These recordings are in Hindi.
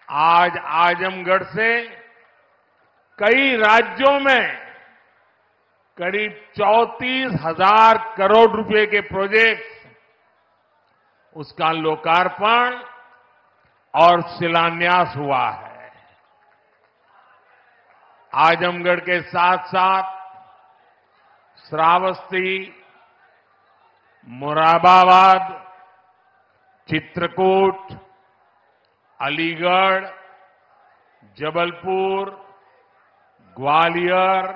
आज आजमगढ़ से कई राज्यों में करीब 34,000 करोड़ रुपए के प्रोजेक्ट, उसका लोकार्पण और शिलान्यास हुआ है। आजमगढ़ के साथ साथ श्रावस्ती, मुरादाबाद, चित्रकूट, अलीगढ़, जबलपुर, ग्वालियर,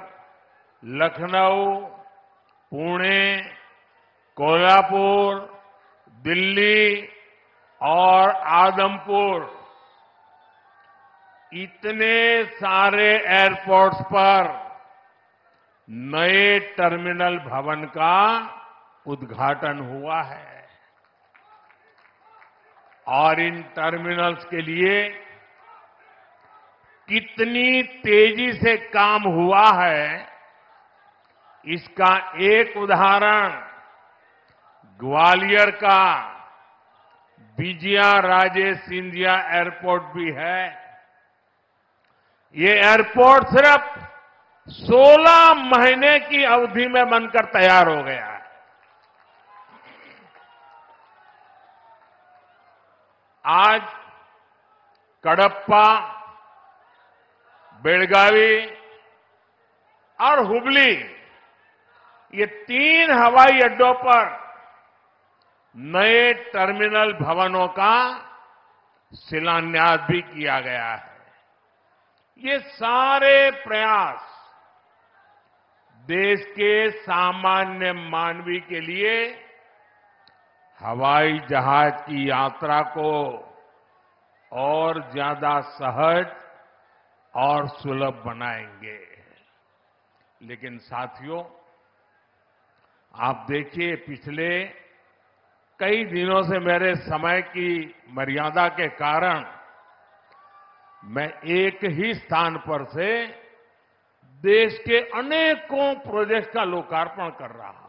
लखनऊ, पुणे, कोल्हापुर, दिल्ली और आदमपुर, इतने सारे एयरपोर्ट्स पर नए टर्मिनल भवन का उद्घाटन हुआ है। और इन टर्मिनल्स के लिए कितनी तेजी से काम हुआ है, इसका एक उदाहरण ग्वालियर का विजया राजे सिंधिया एयरपोर्ट भी है। ये एयरपोर्ट सिर्फ 16 महीने की अवधि में बनकर तैयार हो गया है। आज कडप्पा, बेलगावी और हुबली, ये 3 हवाई अड्डों पर नए टर्मिनल भवनों का शिलान्यास भी किया गया है। ये सारे प्रयास देश के सामान्य मानवी के लिए हवाई जहाज की यात्रा को और ज्यादा सहज और सुलभ बनाएंगे। लेकिन साथियों, आप देखिए, पिछले कई दिनों से मेरे समय की मर्यादा के कारण मैं एक ही स्थान पर से देश के अनेकों प्रोजेक्ट का लोकार्पण कर रहा हूं।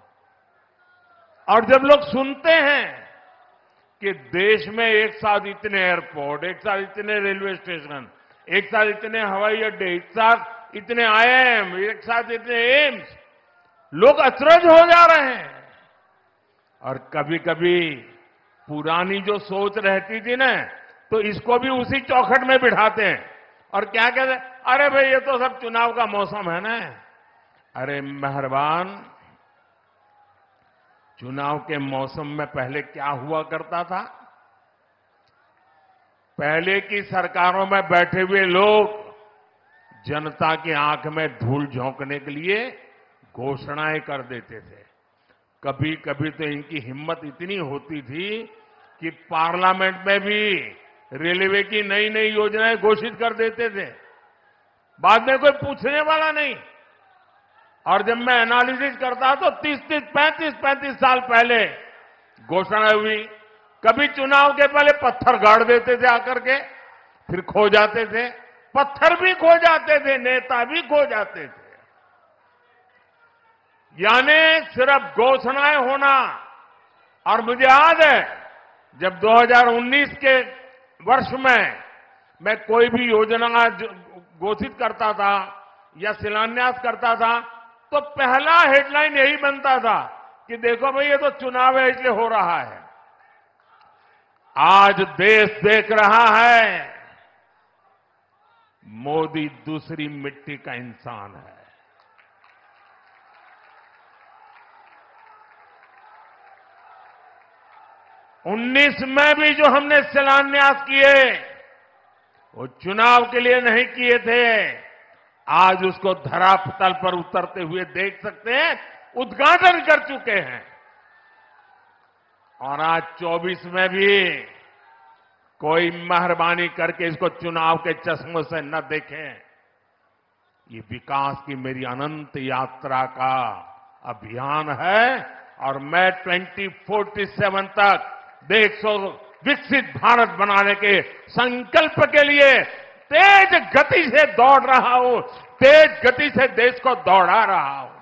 और जब लोग सुनते हैं कि देश में एक साथ इतने एयरपोर्ट, एक साथ इतने रेलवे स्टेशन, एक साथ इतने हवाई अड्डे, एक साथ इतने आईआईएम, एक साथ इतने एम्स, लोग अचरज हो जा रहे हैं। और कभी कभी पुरानी जो सोच रहती थी ना, तो इसको भी उसी चौखट में बिठाते हैं और क्या कहते हैं, अरे भाई ये तो सब चुनाव का मौसम है ना। अरे मेहरबान, चुनाव के मौसम में पहले क्या हुआ करता था? पहले की सरकारों में बैठे हुए लोग जनता की आंख में धूल झोंकने के लिए घोषणाएं कर देते थे। कभी कभी तो इनकी हिम्मत इतनी होती थी कि पार्लियामेंट में भी रेलवे की नई नई योजनाएं घोषित कर देते थे, बाद में कोई पूछने वाला नहीं। और जब मैं एनालिसिस करता तो 35 साल पहले घोषणा हुई। कभी चुनाव के पहले पत्थर गाड़ देते थे आकर के, फिर खो जाते थे, पत्थर भी खो जाते थे, नेता भी खो जाते थे। यानी सिर्फ घोषणाएं होना। और मुझे याद है जब 2019 के वर्ष में मैं कोई भी योजना घोषित करता था या शिलान्यास करता था, तो पहला हेडलाइन यही बनता था कि देखो भाई, ये तो चुनाव है इसलिए हो रहा है। आज देश देख रहा है मोदी दूसरी मिट्टी का इंसान है। उन्नीस में भी जो हमने शिलान्यास किए, वो चुनाव के लिए नहीं किए थे। आज उसको धरातल पर उतरते हुए देख सकते हैं, उद्घाटन कर चुके हैं। और आज 24 में भी कोई मेहरबानी करके इसको चुनाव के चश्मों से न देखें। ये विकास की मेरी अनंत यात्रा का अभियान है और मैं 2047 तक देश को विकसित भारत बनाने के संकल्प के लिए तेज गति से दौड़ रहा हूं, तेज गति से देश को दौड़ा रहा हूं।